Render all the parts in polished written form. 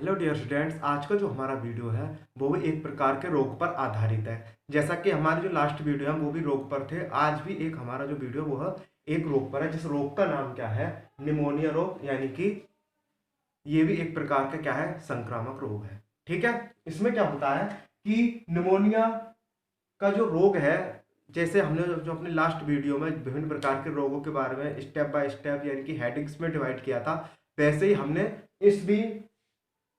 Hello dear students, आज का जो हमारा वीडियो है वो भी एक प्रकार के रोग पर आधारित है। जैसा कि हमारे जो लास्ट वीडियो है वो भी रोग पर थे, आज भी एक हमारा जो वीडियो वो है एक रोग पर है, जिस रोग का नाम क्या है, निमोनिया रोग। यानी कि ये भी एक प्रकार का क्या है, संक्रामक रोग है। ठीक है, इसमें क्या होता है कि निमोनिया का जो रोग है, जैसे हमने जो अपने लास्ट वीडियो में विभिन्न प्रकार के रोगों के बारे में स्टेप बाय स्टेप यानी कि हेडिंग्स में डिवाइड किया था, वैसे ही हमने इस भी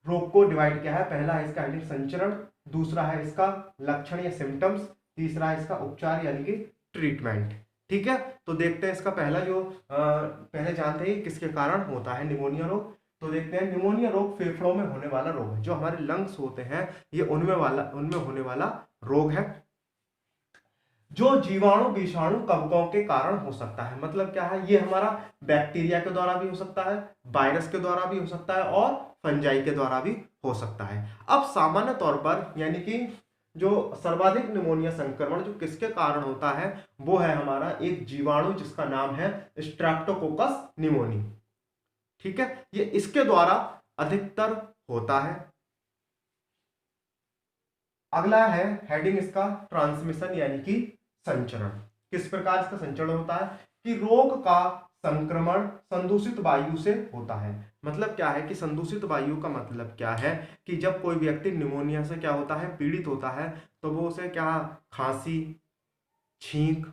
रोग को डिवाइड किया है। पहला है इसका हेडिंग संचरण, दूसरा है इसका लक्षण या सिम्टम्स, तीसरा है इसका उपचार यानी कि ट्रीटमेंट। ठीक है, तो देखते हैं इसका पहला जो पहले जानते हैं किसके कारण होता है निमोनिया रोग। तो देखते हैं, निमोनिया रोग फेफड़ों में होने वाला रोग है। जो हमारे लंग्स होते हैं ये उनमें होने वाला रोग है, जो जीवाणु विषाणु कवकों के कारण हो सकता है। मतलब क्या है, ये हमारा बैक्टीरिया के द्वारा भी हो सकता है, वायरस के द्वारा भी हो सकता है और फंजाई के द्वारा भी हो सकता है। अब सामान्य तौर पर यानी कि जो सर्वाधिक निमोनिया संक्रमण जो किसके कारण होता है वो है हमारा एक जीवाणु जिसका नाम है स्ट्रेप्टोकोकस निमोनी। ठीक है, ये इसके द्वारा अधिकतर होता है। अगला है हेडिंग इसका ट्रांसमिशन यानी कि संचरण। किस प्रकार इसका संचरण होता है कि रोग का संक्रमण संदूषित वायु से होता है। मतलब क्या है कि संदूषित वायु का मतलब क्या है कि जब कोई व्यक्ति निमोनिया से क्या होता है, पीड़ित होता है, तो वो उसे क्या, खांसी, छींक,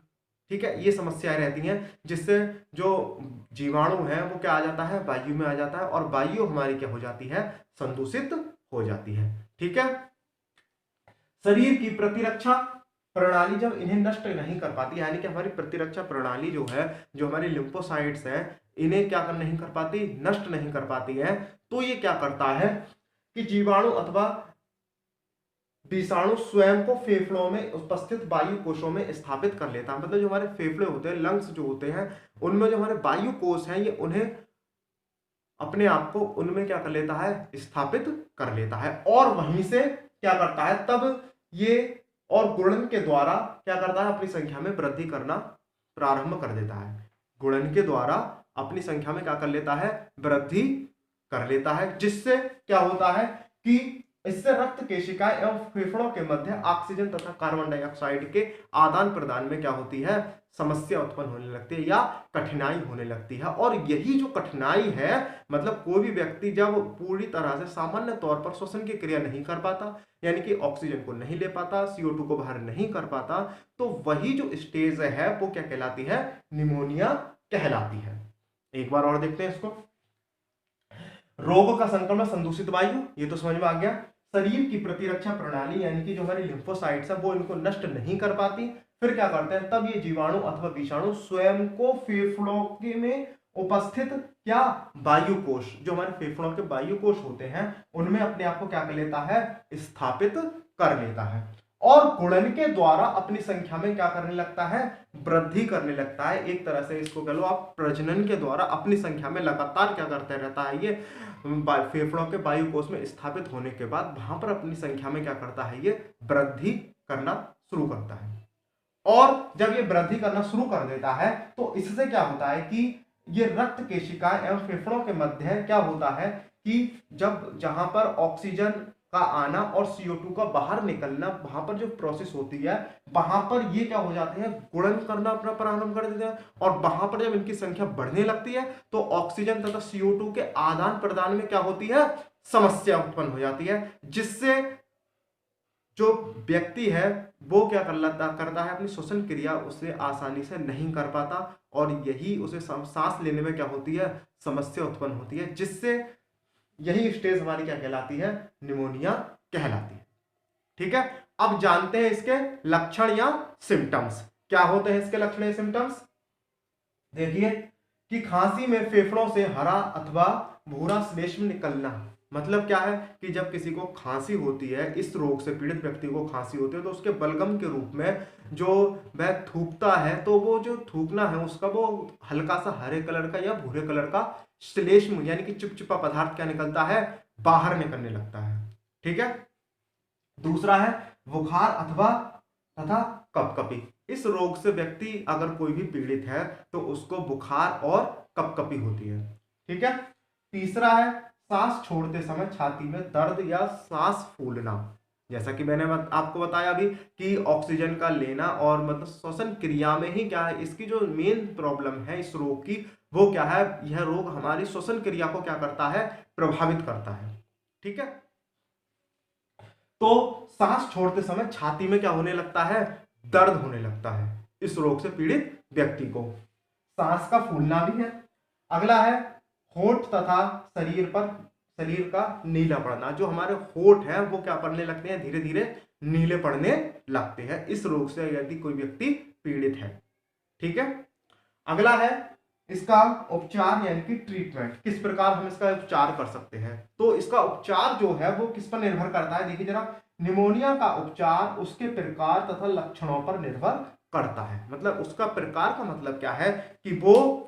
ठीक है, ये समस्याएं रहती हैं, जिससे जो जीवाणु है वो क्या आ जाता है, वायु में आ जाता है और वायु हमारी क्या हो जाती है, संदूषित हो जाती है। ठीक है, शरीर की प्रतिरक्षा प्रणाली जब इन्हें नष्ट नहीं कर पाती, यानी कि हमारी प्रतिरक्षा प्रणाली जो है, जो हमारी लिम्फोसाइट्स है, इन्हें क्या कर नहीं कर पाती, नष्ट नहीं कर पाती है, तो ये क्या करता है कि जीवाणु अथवा विषाणु स्वयं को फेफड़ों में उपस्थित वायु कोशों में स्थापित कर लेता है। मतलब जो हमारे फेफड़े होते हैं, लंग्स जो होते हैं, उनमें जो हमारे वायु कोश हैं, ये उन्हें अपने आप को उनमें क्या कर लेता है, स्थापित कर लेता है और वहीं से क्या करता है, तब ये और गुणन के द्वारा क्या करता है, अपनी संख्या में वृद्धि करना प्रारंभ कर देता है। गुणन के द्वारा अपनी संख्या में क्या कर लेता है, वृद्धि कर लेता है, जिससे क्या होता है कि इससे रक्त केशिकाएं एवं फेफड़ों के मध्य ऑक्सीजन तथा कार्बन डाइऑक्साइड के आदान प्रदान में क्या होती है, समस्या उत्पन्न होने लगती है या कठिनाई होने लगती है। और यही जो कठिनाई है, मतलब कोई भी व्यक्ति जब पूरी तरह से सामान्य तौर पर श्वसन की क्रिया नहीं कर पाता, यानी कि ऑक्सीजन को नहीं ले पाता, CO2 को बाहर नहीं कर पाता, तो वही जो स्टेज है वो क्या कहलाती है, निमोनिया कहलाती है। एक बार और देखते हैं इसको। रोग का संक्रमण संदूषित वायु, ये तो समझ में आ गया। शरीर की प्रतिरक्षा प्रणाली यानी कि जो हमारी लिम्फोसाइट्स है वो इनको नष्ट नहीं कर पाती, फिर क्या करते हैं, तब ये जीवाणु अथवा विषाणु स्वयं को फेफड़ों के में उपस्थित क्या, वायु कोश, जो हमारे फेफड़ों के वायु कोश होते हैं उनमें अपने आप को क्या कर लेता है, स्थापित कर लेता है और गुणन के द्वारा अपनी संख्या में क्या करने लगता है, वृद्धि करने लगता है। एक तरह से इसको कह लो आप, प्रजनन के द्वारा अपनी संख्या में लगातार क्या करते रहता है, ये फेफड़ों के वायु कोश में स्थापित होने के बाद वहां पर अपनी संख्या में क्या करता है, ये वृद्धि करना शुरू करता है। और जब ये वृद्धि करना शुरू कर देता है तो इससे क्या होता है कि ये रक्त केशिकाएं एवं फेफड़ों के मध्य क्या होता है कि जब जहां पर ऑक्सीजन का आना और CO2 का बाहर निकलना, वहां पर जो प्रोसेस होती है, वहां पर ये क्या हो जाते हैं, गुणन करना अपना प्रारंभ कर देते हैं और वहां पर जब इनकी संख्या बढ़ने लगती है तो ऑक्सीजन तथा CO2 के आदान प्रदान में क्या होती है, समस्या उत्पन्न हो जाती है, जिससे जो व्यक्ति है वो क्या करता है, अपनी श्वसन क्रिया उसे आसानी से नहीं कर पाता और यही उसे सांस लेने में क्या होती है, समस्या उत्पन्न होती है, जिससे यही स्टेज हमारी क्या कहलाती है, निमोनिया कहलाती है। ठीक है, अब जानते हैं इसके लक्षण या सिम्टम्स। क्या होते हैं इसके लक्षण या सिम्टम्स। देखिए कि खांसी में फेफड़ों से हरा अथवा भूरा श्लेष्म निकलना। मतलब क्या है कि जब किसी को खांसी होती है, इस रोग से पीड़ित व्यक्ति को खांसी होती है, तो उसके बलगम के रूप में जो वह थूकता है, तो वो जो थूकना है उसका वो हल्का सा हरे कलर का या भूरे कलर का श्लेष्म यानी कि चिपचिपा पदार्थ क्या निकलता है, बाहर निकलने लगता है। ठीक है, दूसरा है बुखार अथवा तथा कपकपी। इस रोग से व्यक्ति अगर कोई भी पीड़ित है तो उसको बुखार और कपकपी होती है। ठीक है, तीसरा है सांस छोड़ते समय छाती में दर्द या सांस फूलना। जैसा कि मैंने आपको बताया अभी कि ऑक्सीजन का लेना और मतलब श्वसन क्रिया में ही क्या है, इसकी जो मेन प्रॉब्लम है इस रोग की, वो क्या है, यह रोग हमारी श्वसन क्रिया को क्या करता है, प्रभावित करता है। ठीक है, तो सांस छोड़ते समय छाती में क्या होने लगता है, दर्द होने लगता है इस रोग से पीड़ित व्यक्ति को। सांस का फूलना भी है। अगला है होठ तथा शरीर का नीला पड़ना। जो हमारे होठ हैं वो क्या पड़ने लगते हैं, धीरे धीरे नीले पड़ने लगते हैं इस रोग से यदि कोई व्यक्ति पीड़ित है। ठीक है, अगला है इसका उपचार यानी कि ट्रीटमेंट। किस प्रकार हम इसका उपचार कर सकते हैं, तो इसका उपचार जो है वो किस पर निर्भर करता है, देखिए जरा, निमोनिया का उपचार उसके प्रकार तथा लक्षणों पर निर्भर करता है। मतलब उसका प्रकार का मतलब क्या है कि वो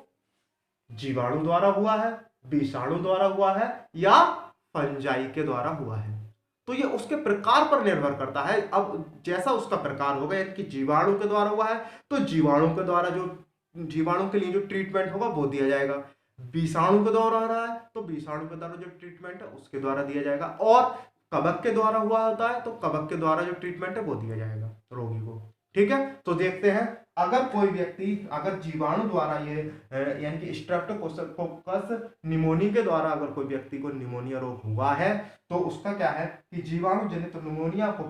जीवाणु द्वारा हुआ है, विषाणु द्वारा हुआ है या फंजाई के द्वारा हुआ है, तो ये उसके प्रकार पर निर्भर करता है। अब जैसा उसका प्रकार होगा, यानी कि जीवाणु के द्वारा हुआ है तो जीवाणु के द्वारा जो जीवाणु के लिए जो ट्रीटमेंट होगा वो दिया जाएगा। विषाणु के द्वारा हो रहा है तो विषाणु के द्वारा जो ट्रीटमेंट है उसके द्वारा दिया जाएगा। और कवक के द्वारा हुआ होता है तो कवक के द्वारा जो ट्रीटमेंट है वो दिया जाएगा रोगी को। ठीक है, तो देखते हैं, अगर कोई व्यक्ति अगर जीवाणु द्वारा ये यानी कि स्ट्रेप्टोकोकस निमोनिया के द्वारा अगर कोई व्यक्ति को निमोनिया रोग हुआ है तो उसका क्या है कि जीवाणु जनित निमोनिया को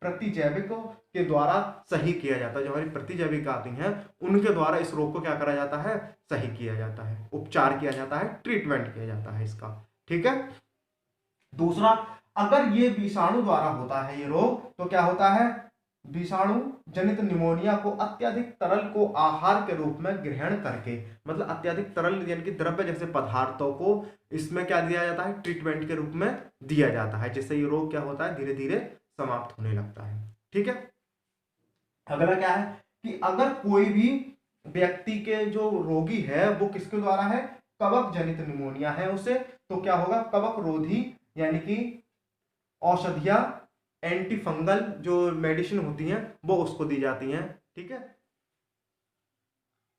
प्रतिजैविकों के द्वारा सही किया जाता है। जो हमारी प्रतिजैविक आती हैं उनके द्वारा इस रोग को क्या करा जाता है, सही किया जाता है, उपचार किया जाता है, ट्रीटमेंट किया जाता है इसका। ठीक है, दूसरा, अगर ये विषाणु द्वारा होता है ये रोग तो क्या होता है, विषाणु जनित निमोनिया को अत्यधिक तरल को आहार के रूप में ग्रहण करके, मतलब अत्यधिक तरल यानी कि द्रव्य जैसे पदार्थों को इसमें क्या दिया जाता है, ट्रीटमेंट के रूप में दिया जाता है, जिससे ये रोग क्या होता है, धीरे धीरे समाप्त होने लगता है। ठीक है, अगला क्या है कि अगर कोई भी व्यक्ति के जो रोगी है वो किसके द्वारा है, कवक जनित निमोनिया है उसे, तो क्या होगा, कवक रोधी यानी कि औषधियां एंटी फंगल जो मेडिसिन होती हैं वो उसको दी जाती हैं। ठीक है,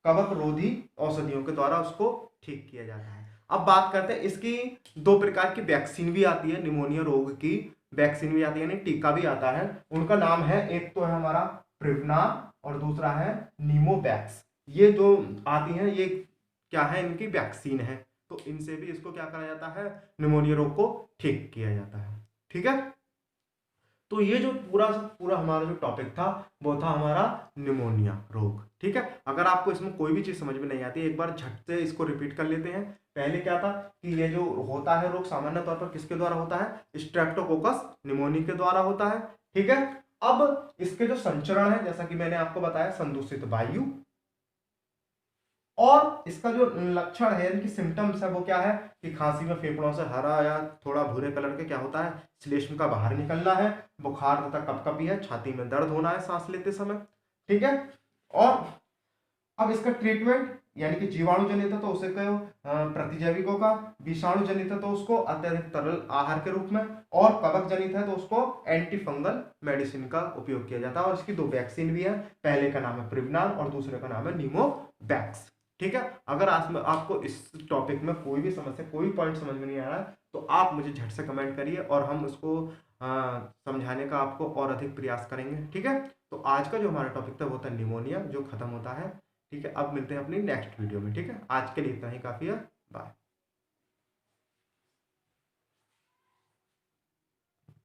कवक रोधी औषधियों के द्वारा उसको ठीक किया जाता है। अब बात करते हैं, इसकी दो प्रकार की वैक्सीन भी आती है, निमोनिया रोग की वैक्सीन भी आती है, यानी टीका भी आता है। उनका नाम है, एक तो है हमारा प्रिवनार और दूसरा है नीमोवैक्स। ये जो आती हैं ये क्या है, इनकी वैक्सीन है, तो इनसे भी इसको क्या करा जाता है, निमोनिया रोग को ठीक किया जाता है। ठीक है, तो ये जो पूरा हमारा जो टॉपिक था वो था हमारा निमोनिया रोग। ठीक है, अगर आपको इसमें कोई भी चीज समझ में नहीं आती, एक बार झट से इसको रिपीट कर लेते हैं। पहले क्या था कि ये जो होता है रोग सामान्य तौर पर किसके द्वारा होता है, स्ट्रेप्टोकोकस निमोनिया के द्वारा होता है। ठीक है, अब इसके जो संचरण है, जैसा कि मैंने आपको बताया, संदूषित वायु, और इसका जो लक्षण है यानी कि सिम्टम्स है वो क्या है कि खांसी में फेफड़ों से हरा या थोड़ा भूरे कलर के क्या होता है, श्लेष्म का बाहर निकलना है, बुखार तथा कपकपी है, छाती में दर्द होना है सांस लेते समय। ठीक है, और अब इसका ट्रीटमेंट यानी कि जीवाणु जनित है तो उसे कहो प्रतिजैविकों का, विषाणु जनित है तो उसको अत्यधिक तरल आहार के रूप में, और कवक जनित है तो उसको एंटी फंगल मेडिसिन का उपयोग किया जाता है। और इसकी दो वैक्सीन भी है, पहले का नाम है प्रिवनार और दूसरे का नाम है नीमोवैक्स। ठीक है, अगर आपको इस टॉपिक में कोई भी समस्या, कोई पॉइंट समझ में नहीं आ रहा है तो आप मुझे झट से कमेंट करिए और हम उसको समझाने का आपको और अधिक प्रयास करेंगे। ठीक है, तो आज का जो हमारा टॉपिक था वो था निमोनिया, जो खत्म होता है। ठीक है, अब मिलते हैं अपनी नेक्स्ट वीडियो में। ठीक है, आज के लिए इतना ही काफी है, बाय।